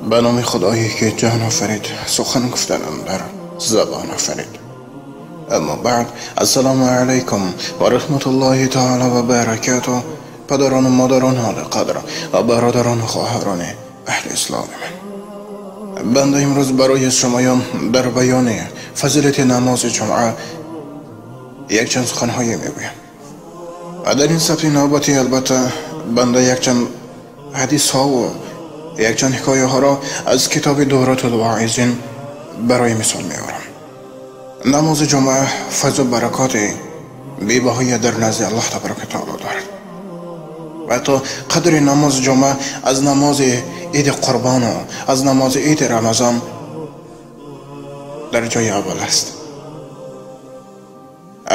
به نام خدایی که جهان آفرید، سخن گفتنم در زبان آفرید. اما بعد، السلام علیکم و رحمت الله تعالی و برکاته. پدران و مادران حال قدر و برادران و خواهران اهل اسلام من، بنده امروز برای شمایان در بیان فضیلت نماز جمعه یک چند سخنهایی میگویم. و در این ثبت نوبتی البته بنده یک چند حدیث ها و یک چند حکایه ها را از کتاب دورات الواعظین برای مثال میارم. نماز جمعه فضل و برکات بی‌بهای در نزد الله تبارک و تعالی دارد و حتی قدر نماز جمعه از نماز عید قربان و از نماز عید رمضان در جای اول است.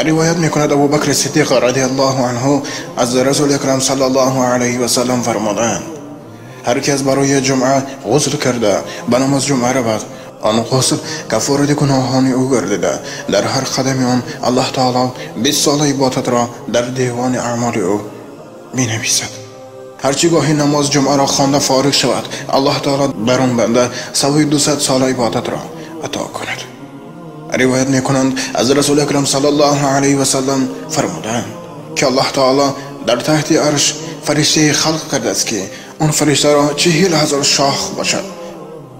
روایت میکند ابوبکر صدیق رضی الله عنه از رسول اکرم صلی الله علیه و سلم فرمودند: هر کس برای جمعه غسل کرده به نماز جمعه رود، آن غسل کفاره گناهان او گردیده، در هر قدم آن الله تعالی 20 سال عبادت را در دیوان اعمال او می نویسد. هرچی گاهی نماز جمعه را خوانده فارغ شود، الله تعالی بر آن بنده ثواب 200 سال عبادت را عطا کند. روایت میکنند از رسول اکرم صلی الله علیه و سلم فرمودند که الله تعالی در تحت عرش فرشته خلق کرده است که اون فرشته را 40,000 شاخ باشد،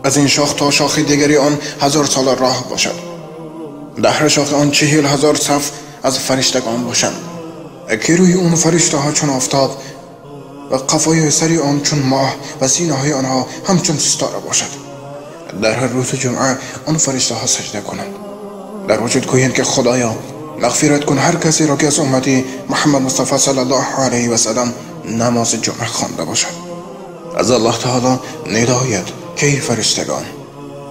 از این شاخ تا شاخ دیگری آن 1000 سال راه باشد. در هر شاخ آن 40,000 صف از فرشتگان باشند که روی اون فرشته ها چون آفتاب و قفای سری آن چون ماه و سینه های آنها همچون ستاره باشد. در هر روز جمعه آن فرشته ها سجده کنند، در وجود گویند که خدایا مغفرت کن هر کسی را که از امتی محمد مصطفی صلی الله علیه و سلم نماز جمعه خوانده باشد. از الله تعالی نداید که ای فرشتگان،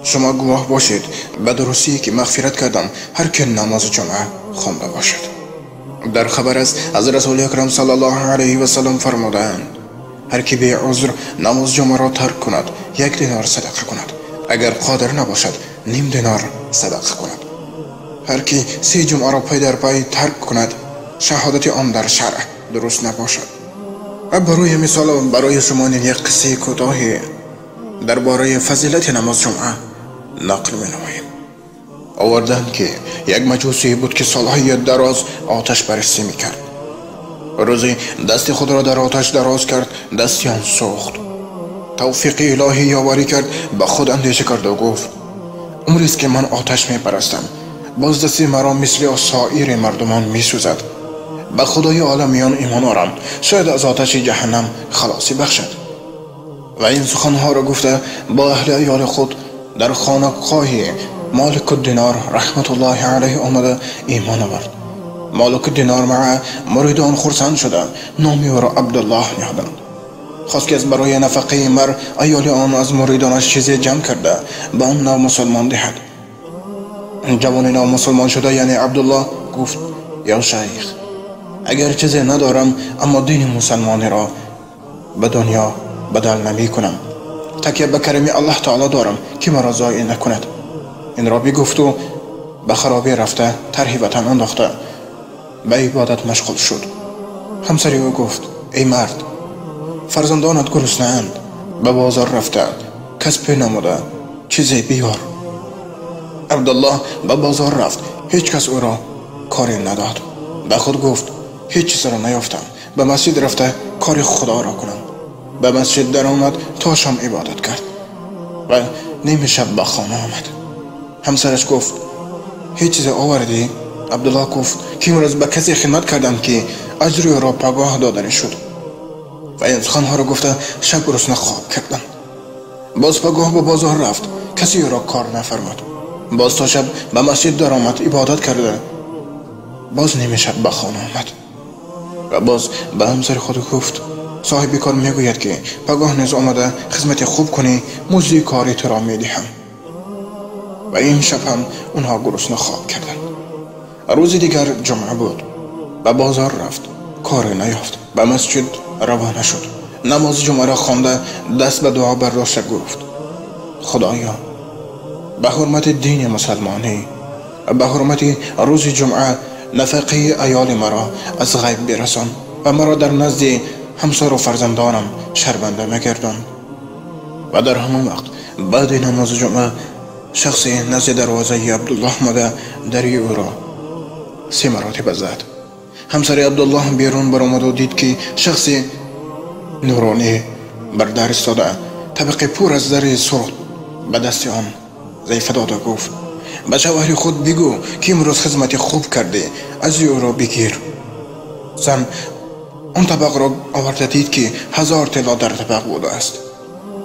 شما گواه باشید به درستی که مغفرت کردم هر که نماز جمعه خوانده باشد. در خبر است از رسول اکرم صلی الله علیه و سلم فرمودند: هر که بی عذر نماز جمعه را ترک کند 1 دینار صدقه کند، اگر قادر نباشد 0.5 دینار صدقه کند. هر که 3 جمعه را پی در پی ترک کند، شهادت آن در شرع درست نباشد. و برای مثال برای شما یک قصه کوتاهی درباره فضیلت نماز جمعه نقل می‌نماییم. آوردند که یک مجوسی بود که سالهای دراز آتش پرستی میکرد. روزی دست خود را در آتش دراز کرد، دستی آن سوخت. توفیق الهی یاوری کرد، به خود اندیشه کرد و گفت: عمری است که من آتش میپرستم، باز دستی مرا مثل سایر مردمان میسوزد. به خدای عالمیان ایمان آورم، شاید از آتش جهنم خلاصی بخشد. و این سخنها را گفته با اهل ایال خود در خانقاه مالک الدینار رحمت الله علیه آمده ایمان آورد. مالک الدینار مع مریدان خرسند شده، نامی او را عبدالله نهادند. خواست که از برای نفقه مر ایال آن از مریدانش چیزی جمع کرده به آن نامسلمان دهد. جوان نامسلمان شده یعنی عبدالله گفت: یا شیخ، اگر چیزی ندارم اما دین مسلمانی را به دنیا بدل نمی کنم، تکیه به کرم الله تعالی دارم که مرا ضایع نکند. این را بگفت و به خرابی رفته طرح وطن انداخته به عبادت مشغول شد. همسر او گفت: ای مرد، فرزندانت گرسنه‌اند، به بازار رفته کسب نموده چیزی بیار. عبدالله به بازار رفت، هیچ کس او را کاری نداد. به خود گفت: هیچ چیز را نیافتم، به مسجد رفته کار خدا را کنم. به مسجد در آمد تا شام عبادت کرد و نیم شب به خانه آمد. همسرش گفت: هیچ چیز آوردی؟ عبدالله گفت که امروز به کسی خدمت کردم که اجر را پگاه دادنی شد. و این سخنها را گفته شب گرسنه خواب کردم. باز پگاه به بازار رفت، کسی را کار نفرمود. باز تا شب به مسجد در آمد عبادت کرده، باز نیم شب به خانه آمد. و باز به همسر خود گفت: صاحب کار میگوید که پگاه نیز آمده خدمت خوب کنی، مزد کاری تو را میدهم. و این شب هم اونها گرسنه خواب کردند. روز دیگر جمعه بود، به بازار رفت، کاری نیافت. به مسجد روانه شد، نماز جمعه را خوانده دست به دعا برداشته گفت: خدایا، به حرمت دین مسلمانی و به حرمت روز جمعه نفقه ایال مرا از غیب برسان و مرا در نزد همسر و فرزندانم شرمنده مگردان. و در همان وقت بعد نماز جمعه شخصی نزد دروازه عبدالله آمده دری او را 3 مراتب زد. همسر عبدالله بیرون برآمد و دید که شخصی نورانی بر در ایستاده طبق پر از زر سرخ به دست آن ضعیفه داد و گفت به شوهر خود بگو که امروز خدمت خوب کرده، از او را بگیر. زن آن طبق را آورده دید که 1000 طلا در طبق بوده است.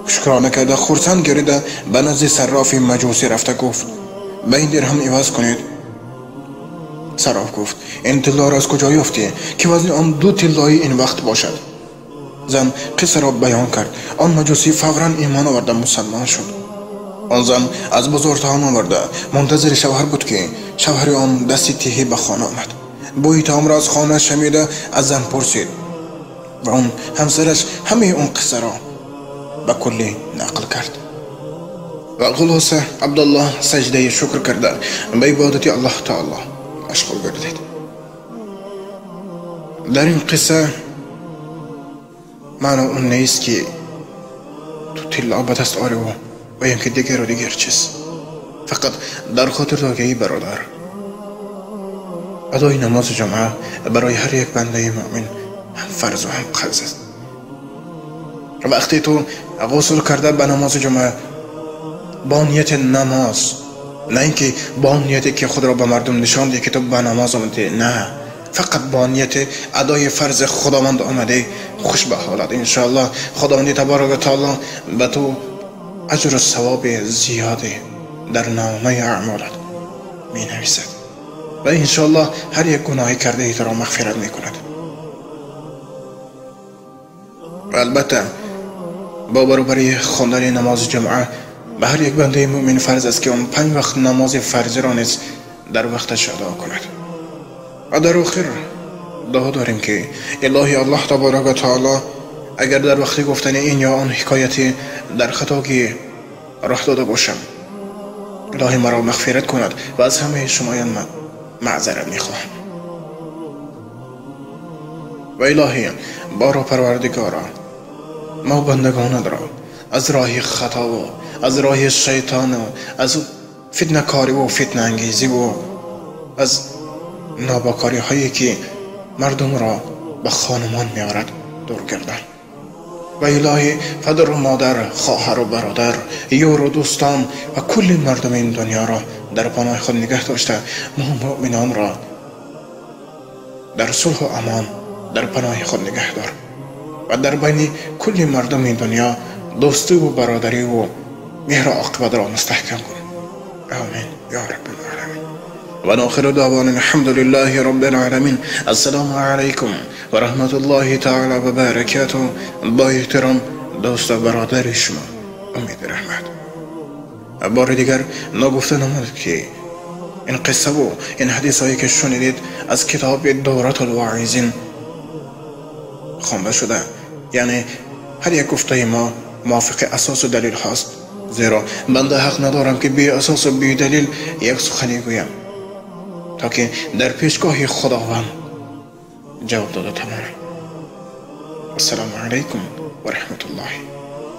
شکرانه کرده خرسند گریده به نزد صراف مجوسی رفته گفت به این درهم عوض کنید. صراف گفت این طلا را از کجا یافتی که وزن آن 2 طلای این وقت باشد؟ زن قصه را بیان کرد. آن مجوسی فوراً ایمان آورده مسلمان شد. آن زن از بزرگتران آورده منتظر شوهر بود که شوهر آن دستی تهی به خانه آمد. بوی طعام را از خانه شنیده از زن پرسید و آن همسرش همه اون قصه را به کلی نقل کرد. و خلاصه عبدالله سجده شکر کرده به عبادت الله تعالی مشغول گردید. در این قصه معنی اون نیست که تو طلا به دست آری و اینکه دیگر و دیگر چیز، فقط در خاطر داگهی برادر ادای نماز جمعه برای هر یک بنده مؤمن هم فرض و هم قرض است. وقتی تو غسل کرده به نماز جمعه با نیت نماز، نه اینکه با نیتی که خود را به مردم نشان دهی که تو به نماز آمده، نه، فقط با نیت ادای فرض خداوند آمده، خوش به حالت انشاءالله خداوند تبارک و تعالی به تو اجر و ثواب زیاده در نامه اعمالت می نویسد و انشاءالله هر یک گناهی کرده ای تو را مغفرت می کند. و البته با برابری خواندن نماز جمعه به هر یک بنده مؤمن فرض است که اون 5 وقت نماز فرضی را نیز در وقتش ادا کند. و در آخر دعا داریم که الهی الله تبارک و تعالی اگر در وقت گفتن این یا آن حکایتی در خطاگی راه داده باشم، الهی مرا مغفرت کند و از همه شمایان معذرت میخواهم. و الهی بارا پروردگارا ما بندگانت را از راه خطا و از راه شیطان و از فتنه کاری و فتنه انگیزی و از نابکاری هایی که مردم را به خانمان میارد دور گردان. و الهی پدر و مادر، خواهر و برادر، یار و دوستان و کل مردم این دنیا را در پناه خود نگه داشته ما مؤمنان را در صلح و امان در پناه خود نگه دار و در بین کل مردم این دنیا دوستی و برادری و مهر و عاقبت را مستحکم کن. آمین یا رب العالمین. و نآخر دعوانا الحمد لله رب العالمین. السلام علیکم و رحمت الله تعالی و برکاته. با احترام دوست و برادر شما امید رحمت. بار دیگر نگفته نماند که این قصه و این حدیث هایی که شنیدید از کتاب دورات الواعظین خوانده شده، یعنی هر یک گفته ما موافق اساس و دلیل هست، زیرا بنده حق ندارم که بی اساس و بی دلیل یک سخنی گویم تا که در پیشگاه خداوند جواب داده تمام. السلام علیکم و رحمت الله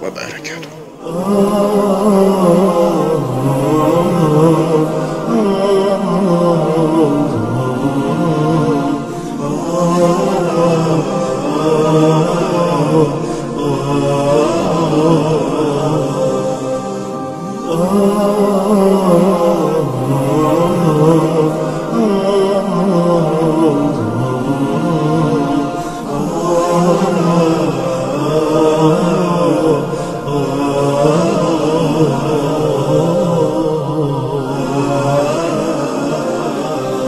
و برکاته. Oh